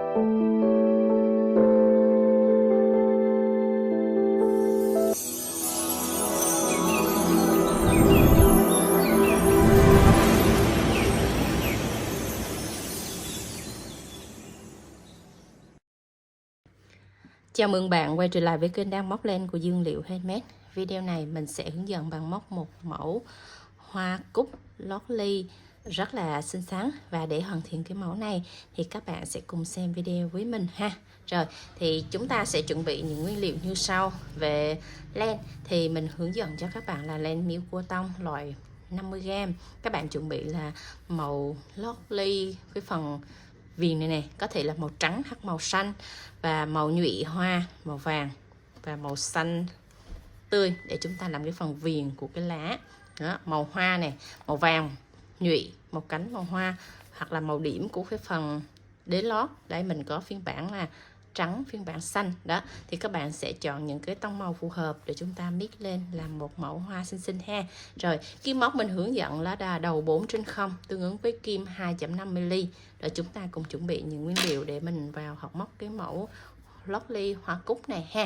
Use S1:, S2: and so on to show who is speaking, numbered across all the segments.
S1: Chào mừng bạn quay trở lại với kênh Đang Móc Len của Dương Liệu Handmade. Video này mình sẽ hướng dẫn bạn móc một mẫu hoa cúc lót ly rất là xinh xắn. Và để hoàn thiện cái mẫu này thì các bạn sẽ cùng xem video với mình ha. Rồi thì chúng ta sẽ chuẩn bị những nguyên liệu như sau. Về len thì mình hướng dẫn cho các bạn là len miêu cua tông loại 50g. Các bạn chuẩn bị là màu lót ly, cái phần viền này nè, có thể là màu trắng hoặc màu xanh, và màu nhụy hoa màu vàng và màu xanh tươi để chúng ta làm cái phần viền của cái lá. Đó, màu hoa này, màu vàng nhụy, màu cánh màu hoa, hoặc là màu điểm của cái phần đế lót. Đây mình có phiên bản là trắng, phiên bản xanh. Đó thì các bạn sẽ chọn những cái tông màu phù hợp để chúng ta mix lên làm một mẫu hoa xinh xinh ha. Rồi kim móc mình hướng dẫn là đầu 4/0 tương ứng với kim 2.5mm. Rồi chúng ta cùng chuẩn bị những nguyên liệu để mình vào học móc cái mẫu lót ly hoa cúc này ha.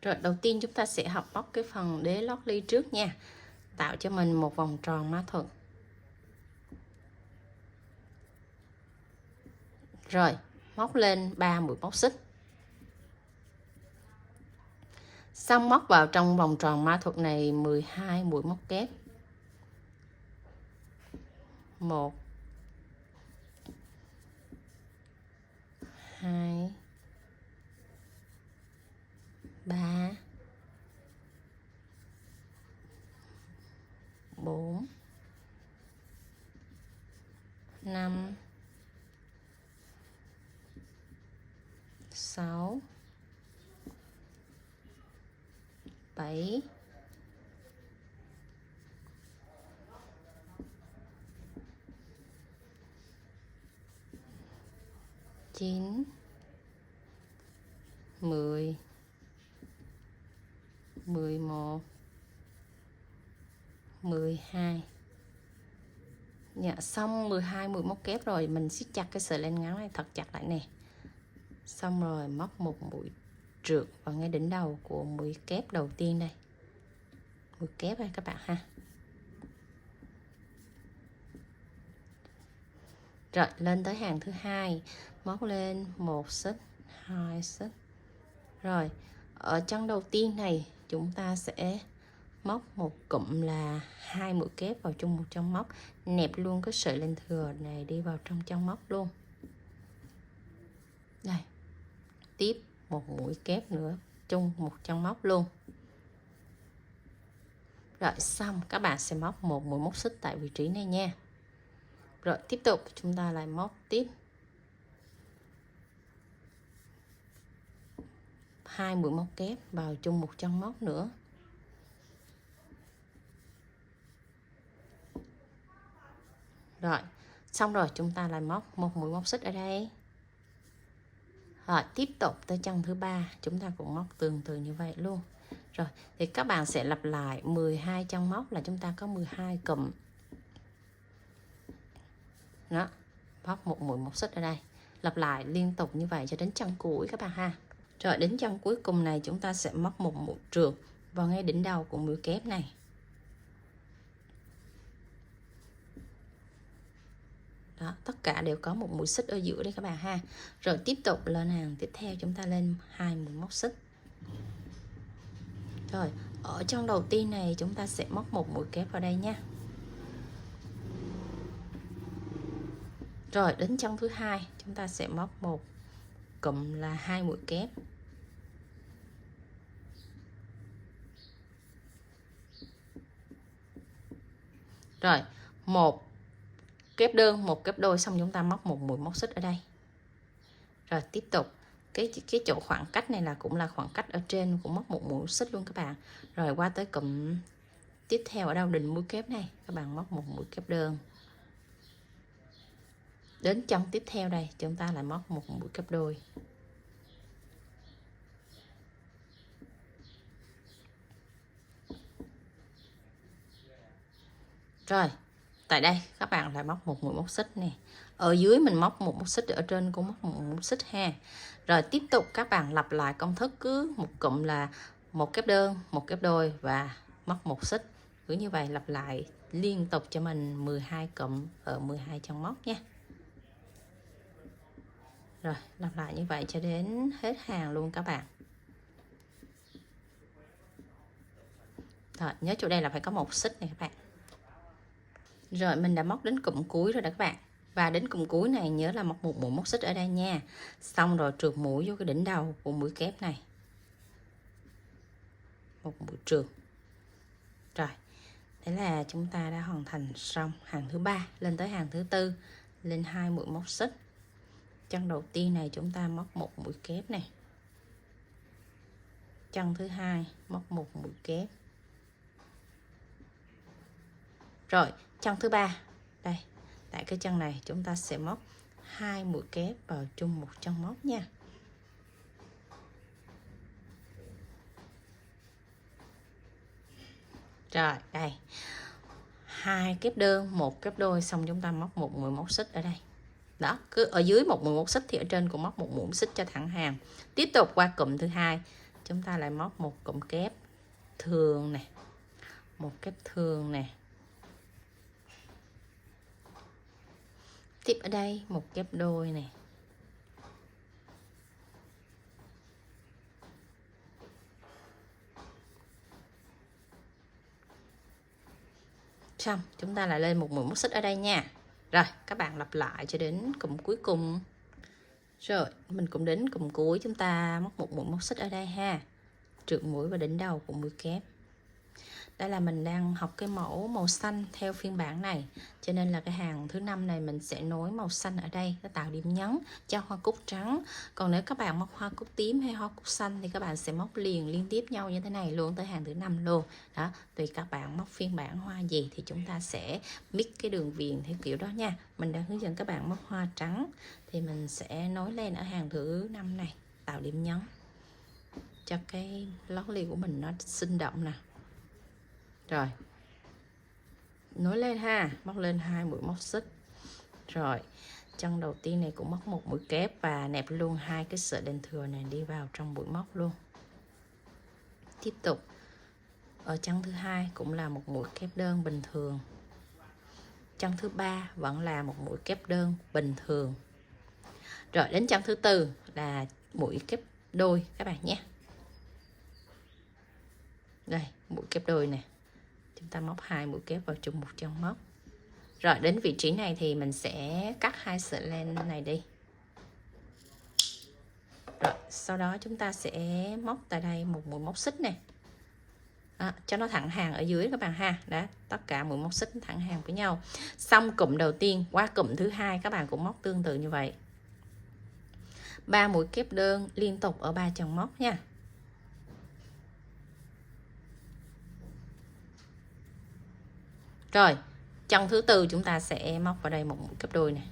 S1: Rồi đầu tiên chúng ta sẽ học móc cái phần đế lót ly trước nha. Tạo cho mình một vòng tròn mã thuận. Rồi móc lên 3 mũi móc xích. Xong móc vào trong vòng tròn mã thuật này 12 mũi móc kép. 1 2 3 4 5 6 7 9 10 11 12. Dạ, xong 12 mũi móc kép rồi, mình siết chặt cái sợi len ngắn này thật chặt lại nè. Xong rồi móc một mũi trượt vào ngay đỉnh đầu của mũi kép đầu tiên đây. Mũi kép đây các bạn ha. Rồi lên tới hàng thứ hai, móc lên 1 xích, 2 xích. Rồi ở chân đầu tiên này chúng ta sẽ móc một cụm là 2 mũi kép vào chung một chân móc, nẹp luôn cái sợi len thừa này đi vào trong chân móc luôn. Đây, tiếp một mũi kép nữa chung một chân móc luôn. Rồi xong các bạn sẽ móc một mũi móc xích tại vị trí này nha. Rồi tiếp tục chúng ta lại móc tiếp 2 mũi móc kép vào chung một chân móc nữa. Rồi xong rồi chúng ta lại móc một mũi móc xích ở đây. Rồi tiếp tục tới chân thứ ba chúng ta cũng móc tương tự như vậy luôn. Rồi thì các bạn sẽ lặp lại 12 chân móc là chúng ta có 12 cụm. Đó, móc một mũi móc xích ở đây, lặp lại liên tục như vậy cho đến chân cuối các bạn ha. Rồi đến chân cuối cùng này chúng ta sẽ móc một mũi trượt vào ngay đỉnh đầu của mũi kép này. Đó, tất cả đều có một mũi xích ở giữa đây các bạn ha. Rồi tiếp tục lên hàng tiếp theo chúng ta lên 2 mũi móc xích. Rồi ở chân đầu tiên này chúng ta sẽ móc một mũi kép vào đây nha. Rồi đến chân thứ hai chúng ta sẽ móc một cụm là 2 mũi kép. Rồi một kép đơn, một kép đôi, xong chúng ta móc một mũi móc xích ở đây. Rồi tiếp tục cái chỗ khoảng cách này là cũng là khoảng cách ở trên, cũng móc một mũi xích luôn các bạn. Rồi qua tới cụm tiếp theo ở đâu đỉnh mũi kép này các bạn móc một mũi kép đơn. Đến chân tiếp theo đây chúng ta lại móc một mũi kép đôi. Rồi Tại đây các bạn lại móc một mũi móc xích nè, ở dưới mình móc một móc xích, ở trên cũng móc một móc xích ha. Rồi tiếp tục các bạn lặp lại công thức, cứ một cụm là một kép đơn, một kép đôi và móc một xích, cứ như vậy lặp lại liên tục cho mình 12 cụm ở 12 chân móc nha. Rồi lặp lại như vậy cho đến hết hàng luôn các bạn. Rồi, nhớ chỗ đây là phải có một xích này các bạn. Rồi mình đã móc đến cụm cuối rồi đó các bạn. Và đến cụm cuối này nhớ là móc một mũi móc xích ở đây nha. Xong rồi trượt mũi vô cái đỉnh đầu của mũi kép này. Một mũi trượt. Rồi. Thế là chúng ta đã hoàn thành xong hàng thứ 3, lên tới hàng thứ 4, lên 2 mũi móc xích. Chân đầu tiên này chúng ta móc một mũi kép này. Chân thứ 2 móc một mũi kép. Rồi, chân thứ 3 đây, tại cái chân này chúng ta sẽ móc 2 mũi kép vào chung một chân móc nha. Rồi, đây. 2 kép đơn, một kép đôi, xong chúng ta móc một mũi móc xích ở đây. Đó, cứ ở dưới một mũi móc xích thì ở trên cũng móc một mũi xích cho thẳng hàng. Tiếp tục qua cụm thứ 2, chúng ta lại móc một cụm kép thường nè. Một kép thường nè. Tiếp ở đây một kép đôi này. Xong, chúng ta lại lên một mũi móc xích ở đây nha. Rồi, các bạn lặp lại cho đến cụm cuối cùng. Rồi, mình cũng đến cụm cuối, chúng ta móc một mũi móc xích ở đây ha. Trượt mũi vào đỉnh đầu của mũi kép. Đây là mình đang học cái mẫu màu xanh theo phiên bản này, cho nên là cái hàng thứ 5 này mình sẽ nối màu xanh ở đây, nó tạo điểm nhấn cho hoa cúc trắng. Còn nếu các bạn móc hoa cúc tím hay hoa cúc xanh thì các bạn sẽ móc liền liên tiếp nhau như thế này luôn tới hàng thứ 5 luôn. Đó, tùy các bạn móc phiên bản hoa gì thì chúng ta sẽ mix cái đường viền theo kiểu đó nha. Mình đang hướng dẫn các bạn móc hoa trắng thì mình sẽ nối lên ở hàng thứ 5 này, tạo điểm nhấn cho cái lót ly của mình nó sinh động nè. Rồi, nối lên ha, móc lên 2 mũi móc xích. Rồi, chân đầu tiên này cũng móc một mũi kép và nẹp luôn 2 cái sợi đen thừa này đi vào trong mũi móc luôn. Tiếp tục ở chân thứ 2 cũng là một mũi kép đơn bình thường. Chân thứ 3 vẫn là một mũi kép đơn bình thường. Rồi đến chân thứ 4 là mũi kép đôi các bạn nhé. Đây, mũi kép đôi nè. Chúng ta móc 2 mũi kép vào chung một chân móc. Rồi đến vị trí này thì mình sẽ cắt 2 sợi len này đi. Rồi sau đó chúng ta sẽ móc tại đây một mũi móc xích này. Cho nó thẳng hàng ở dưới các bạn ha. Đó, tất cả mũi móc xích thẳng hàng với nhau. Xong cụm đầu tiên qua cụm thứ 2 các bạn cũng móc tương tự như vậy. 3 mũi kép đơn liên tục ở 3 chân móc nha. Rồi, chân thứ 4 chúng ta sẽ móc vào đây một mũi kép đôi này.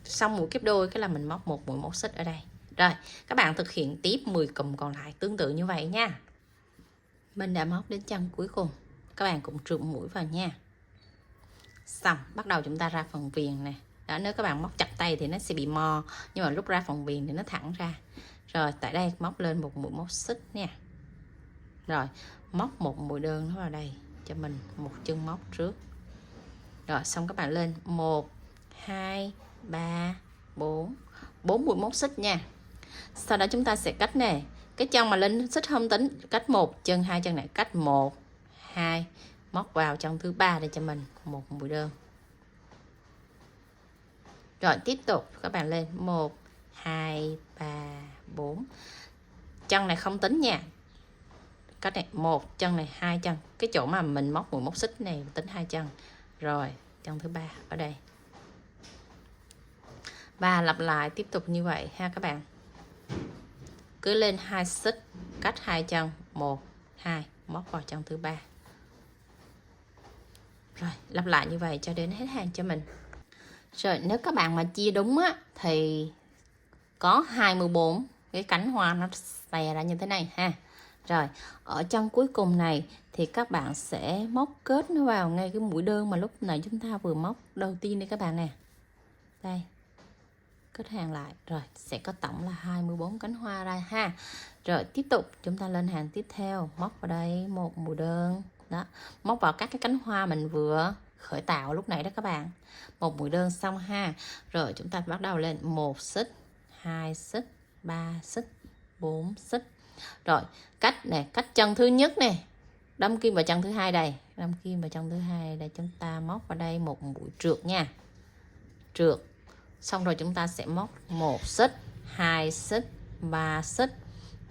S1: Xong mũi kép đôi cái là mình móc một mũi móc xích ở đây. Rồi, các bạn thực hiện tiếp 10 cụm còn lại tương tự như vậy nha. Mình đã móc đến chân cuối cùng. Các bạn cũng trượt mũi vào nha. Xong, bắt đầu chúng ta ra phần viền nè. Đó, nếu các bạn móc chặt tay thì nó sẽ bị mò, nhưng mà lúc ra phần viền thì nó thẳng ra. Rồi, tại đây móc lên một mũi móc xích nha. Rồi, móc một mũi đơn nó vào đây cho mình một chân móc trước. Rồi, xong các bạn lên 1 2 3 4 mũi móc xích nha. Sau đó chúng ta sẽ cách nè. Cái chân mà lên xích không tính, cách một chân, hai chân này cách 1 2, móc vào chân thứ 3 để cho mình một mũi đơn. Rồi tiếp tục các bạn lên 1 2 3 4. Chân này không tính nha. Cách này một chân này, hai chân. Cái chỗ mà mình móc mũi móc xích này tính 2 chân. Rồi, chân thứ 3 ở đây. Và lặp lại tiếp tục như vậy ha các bạn. Cứ lên 2 xích, cách 2 chân, 1 2, móc vào chân thứ 3. Rồi, lặp lại như vậy cho đến hết hàng cho mình. Rồi, nếu các bạn mà chia đúng á thì có 24 cái cánh hoa nó xòe ra như thế này ha. Rồi, ở chân cuối cùng này thì các bạn sẽ móc kết nó vào ngay cái mũi đơn mà lúc nãy chúng ta vừa móc đầu tiên đây các bạn nè. Đây. Kết hàng lại. Rồi, sẽ có tổng là 24 cánh hoa ra ha. Rồi, tiếp tục chúng ta lên hàng tiếp theo, móc vào đây một mũi đơn. Đó, móc vào các cái cánh hoa mình vừa khởi tạo lúc nãy đó các bạn. Một mũi đơn xong ha. Rồi chúng ta bắt đầu lên 1 xích, 2 xích, 3 xích, 4 xích. Rồi, cách nè, cách chân thứ nhất nè, đâm kim vào chân thứ hai đây, đâm kim vào chân thứ hai đây, chúng ta móc vào đây một mũi trượt nha. Trượt. Xong rồi chúng ta sẽ móc 1 xích, 2 xích, 3 xích.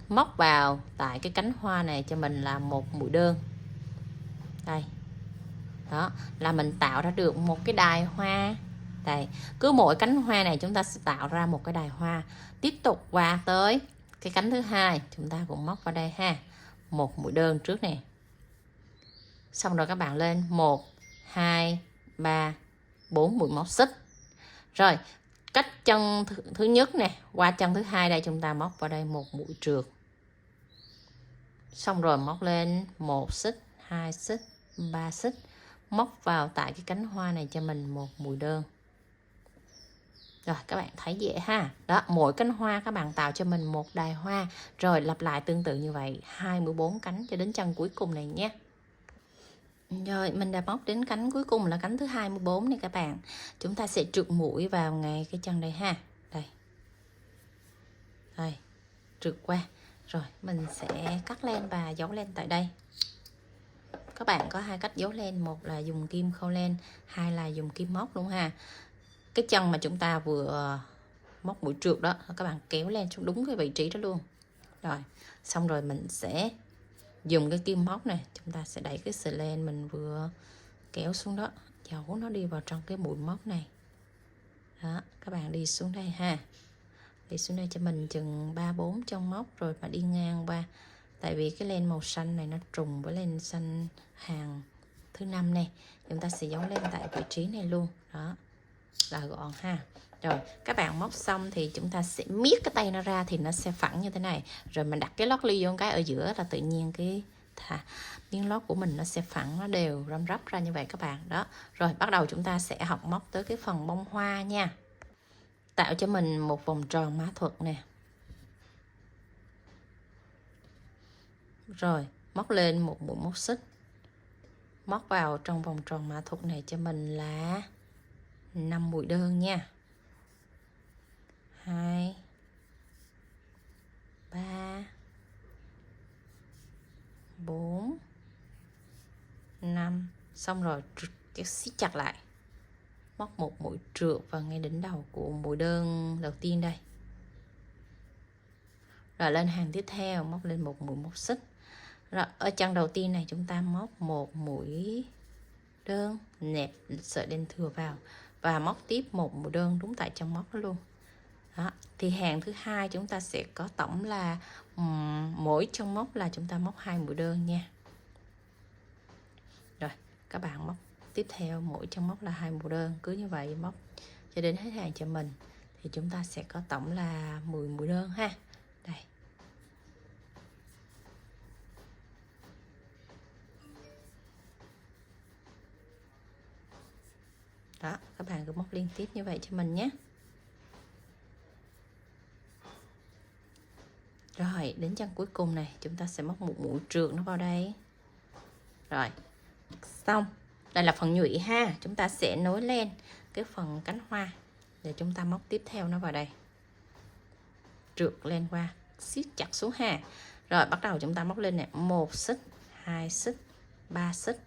S1: Móc vào tại cái cánh hoa này cho mình là một mũi đơn. Đây. Đó, là mình tạo ra được một cái đài hoa. Đây, cứ mỗi cánh hoa này chúng ta sẽ tạo ra một cái đài hoa. Tiếp tục qua tới cái cánh thứ hai, chúng ta cũng móc vào đây ha. Một mũi đơn trước nè. Xong rồi các bạn lên 1, 2, 3, 4 mũi móc xích. Rồi, cách chân thứ nhất nè, qua chân thứ hai đây chúng ta móc vào đây một mũi trượt. Xong rồi móc lên 1 xích, 2 xích, 3 xích. Móc vào tại cái cánh hoa này cho mình một mũi đơn. Rồi các bạn thấy dễ ha. Đó, mỗi cánh hoa các bạn tạo cho mình một đài hoa. Rồi lặp lại tương tự như vậy 24 cánh cho đến chân cuối cùng này nhé. Rồi mình đã móc đến cánh cuối cùng là cánh thứ 24 này các bạn. Chúng ta sẽ trượt mũi vào ngay cái chân đây ha. Đây. Đây. Trượt qua. Rồi mình sẽ cắt len và giấu len tại đây. Các bạn có hai cách giấu len, một là dùng kim khâu len, hai là dùng kim móc luôn ha. Cái chân mà chúng ta vừa móc mũi trượt đó, các bạn kéo len xuống đúng cái vị trí đó luôn. Rồi, xong rồi mình sẽ dùng cái kim móc này, chúng ta sẽ đẩy cái sợi len mình vừa kéo xuống đó, giấu nó đi vào trong cái mũi móc này. Đó, các bạn đi xuống đây ha. Đi xuống đây cho mình chừng 3-4 trong móc rồi mà đi ngang qua. Tại vì cái len màu xanh này nó trùng với len xanh hàng thứ 5 này. Chúng ta sẽ giấu len tại vị trí này luôn. Đó, là gọn ha. Rồi các bạn móc xong thì chúng ta sẽ miết cái tay nó ra thì nó sẽ phẳng như thế này. Rồi mình đặt cái lót ly vô cái ở giữa là tự nhiên cái miếng lót của mình nó sẽ phẳng, nó đều răm rắp ra như vậy các bạn. Đó. Rồi bắt đầu chúng ta sẽ học móc tới cái phần bông hoa nha. Tạo cho mình một vòng tròn mã thuật nè. Rồi móc lên một mũi móc xích. Móc vào trong vòng tròn mã thuật này cho mình là 5 mũi đơn nha. 2 3 4 5. Xong rồi kéo siết chặt lại. Móc một mũi trượt vào ngay đỉnh đầu của mũi đơn đầu tiên đây. Rồi lên hàng tiếp theo móc lên một mũi móc xích. Rồi ở chân đầu tiên này chúng ta móc một mũi đơn, nẹp sợi len thừa vào và móc tiếp một mũi đơn đúng tại trong móc đó luôn. Đó. Thì hàng thứ hai chúng ta sẽ có tổng là mỗi trong móc là chúng ta móc 2 mũi đơn nha. Rồi các bạn móc tiếp theo mỗi trong móc là 2 mũi đơn, cứ như vậy móc cho đến hết hàng cho mình thì chúng ta sẽ có tổng là 10 mũi đơn ha. Đây. Đó, các bạn cứ móc liên tiếp như vậy cho mình nhé. Rồi, đến chân cuối cùng này, chúng ta sẽ móc một mũi trượt nó vào đây. Rồi, xong. Đây là phần nhụy ha. Chúng ta sẽ nối len cái phần cánh hoa để chúng ta móc tiếp theo nó vào đây. Trượt len qua, siết chặt xuống ha. Rồi, bắt đầu chúng ta móc lên này, 1 xích, 2 xích, 3 xích.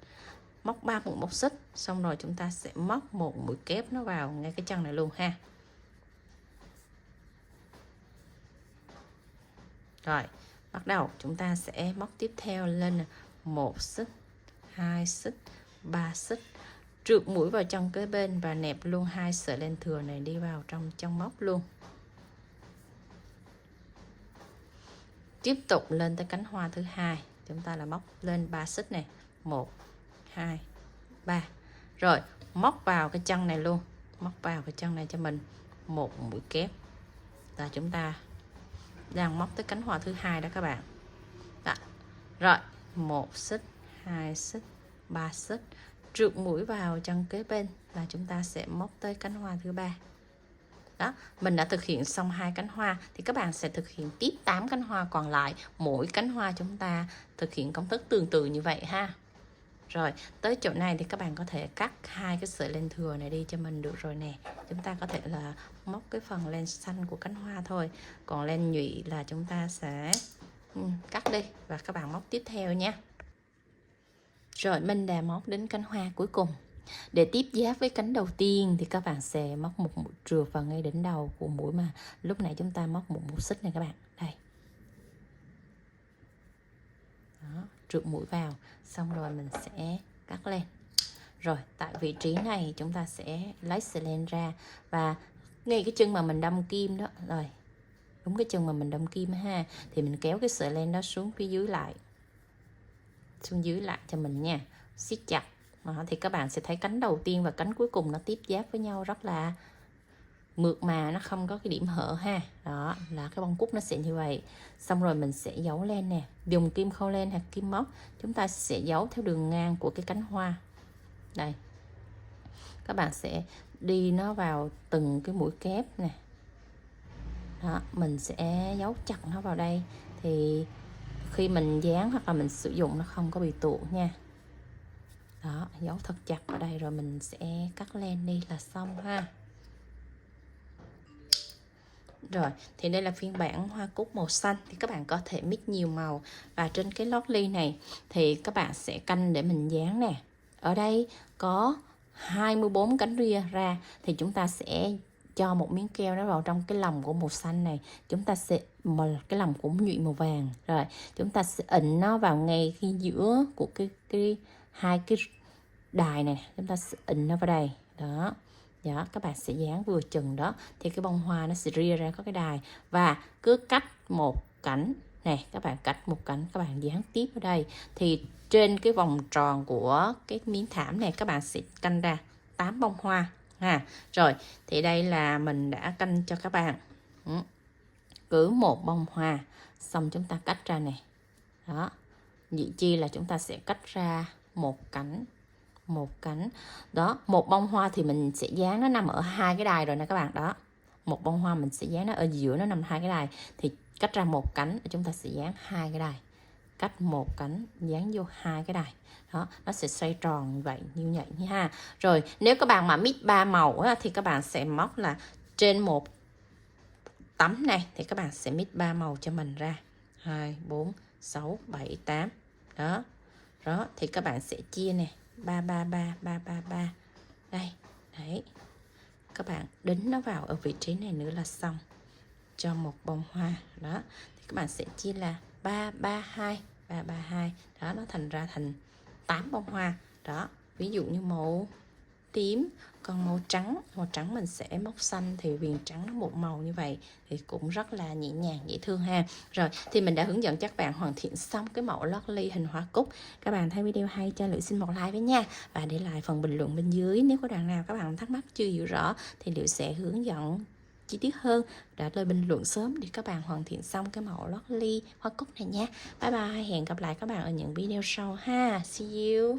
S1: Móc 3 mũi móc xích, xong rồi chúng ta sẽ móc một mũi kép nó vào ngay cái chân này luôn ha. Rồi, bắt đầu chúng ta sẽ móc tiếp theo lên 1 xích, 2 xích, 3 xích. Trượt mũi vào trong kế bên và nẹp luôn 2 sợi len thừa này đi vào trong móc luôn. Tiếp tục lên tới cánh hoa thứ hai, chúng ta là móc lên 3 xích này, 1 2 3. Rồi, móc vào cái chân này luôn. Móc vào cái chân này cho mình một mũi kép. Là chúng ta đang móc tới cánh hoa thứ hai đó các bạn. Đó, Rồi, 1 xích, 2 xích, 3 xích, trượt mũi vào chân kế bên là chúng ta sẽ móc tới cánh hoa thứ 3. Đó, mình đã thực hiện xong 2 cánh hoa thì các bạn sẽ thực hiện tiếp 8 cánh hoa còn lại. Mỗi cánh hoa chúng ta thực hiện công thức tương tự như vậy ha. Rồi, tới chỗ này thì các bạn có thể cắt 2 cái sợi len thừa này đi cho mình được rồi nè. Chúng ta có thể là móc cái phần len xanh của cánh hoa thôi. Còn len nhụy là chúng ta sẽ cắt đi và các bạn móc tiếp theo nha. Rồi, mình đã móc đến cánh hoa cuối cùng. Để tiếp giáp với cánh đầu tiên thì các bạn sẽ móc một mũi trượt vào ngay đỉnh đầu của mũi mà lúc nãy chúng ta móc một mũi xích này các bạn. Đây. Đó, trượt mũi vào, xong rồi mình sẽ cắt lên. Rồi, tại vị trí này chúng ta sẽ lấy sợi len ra và ngay cái chân mà mình đâm kim đó, rồi. Đúng cái chân mà mình đâm kim ha, thì mình kéo cái sợi len đó xuống phía dưới lại. Xuống dưới lại cho mình nha. Siết chặt. Đó, thì các bạn sẽ thấy cánh đầu tiên và cánh cuối cùng nó tiếp giáp với nhau rất là mượt mà, nó không có cái điểm hở ha. Đó là cái bông cúc nó sẽ như vậy. Xong rồi mình sẽ giấu len nè, dùng kim khâu len hoặc kim móc chúng ta sẽ giấu theo đường ngang của cái cánh hoa. Đây, các bạn sẽ đi nó vào từng cái mũi kép nè. Đó, mình sẽ giấu chặt nó vào đây thì khi mình dán hoặc là mình sử dụng nó không có bị tụ nha. Đó, giấu thật chặt ở đây rồi mình sẽ cắt len đi là xong ha. Rồi, thì đây là phiên bản hoa cúc màu xanh thì các bạn có thể mix nhiều màu. Và trên cái lót ly này thì các bạn sẽ canh để mình dán nè. Ở đây có 24 cánh ria ra thì chúng ta sẽ cho một miếng keo nó vào trong cái lòng của màu xanh này. Chúng ta sẽ cái lòng cũng nhụy màu vàng. Rồi, chúng ta sẽ ấn nó vào ngay khi giữa của cái hai cái đài này, chúng ta sẽ ấn nó vào đây. Đó. Đó, các bạn sẽ dán vừa chừng đó thì cái bông hoa nó sẽ ria ra có cái đài và cứ cắt một cánh này, các bạn cắt một cánh các bạn dán tiếp ở đây thì trên cái vòng tròn của cái miếng thảm này các bạn sẽ canh ra 8 bông hoa ha. Rồi thì đây là mình đã canh cho các bạn. Cứ một bông hoa xong chúng ta cắt ra này. Đó, vị chi là chúng ta sẽ cắt ra một cánh đó. Một bông hoa thì mình sẽ dán nó nằm ở hai cái đài rồi nè các bạn. Đó, một bông hoa mình sẽ dán nó ở giữa, nó nằm hai cái đài thì cắt ra một cánh chúng ta sẽ dán hai cái đài, cắt một cánh dán vô hai cái đài. Đó, nó sẽ xoay tròn vậy như vậy nha. Rồi nếu các bạn mà mix 3 màu á, thì các bạn sẽ móc là trên một tấm này thì các bạn sẽ mix 3 màu cho mình ra 2, 4, 6, 7, 8. Đó. Đó thì các bạn sẽ chia nè 3 3 3 3 3 3. Đây, đấy. Các bạn đính nó vào ở vị trí này nữa là xong cho một bông hoa. Đó, thì các bạn sẽ chia là 3 3 2 3 3 2. Đó, nó thành ra thành 8 bông hoa. Đó, ví dụ như màu tím, còn màu trắng mình sẽ móc xanh thì viền trắng nó một màu như vậy thì cũng rất là nhẹ nhàng dễ thương ha. Rồi thì mình đã hướng dẫn cho các bạn hoàn thiện xong cái mẫu lót ly hình hoa cúc. Các bạn thấy video hay cho Liễu xin một like với nha, và để lại phần bình luận bên dưới nếu có đoạn nào các bạn thắc mắc chưa hiểu rõ thì Liễu sẽ hướng dẫn chi tiết hơn, trả lời bình luận sớm để các bạn hoàn thiện xong cái mẫu lót ly hoa cúc này nha. Bye bye, hẹn gặp lại các bạn ở những video sau ha. See you.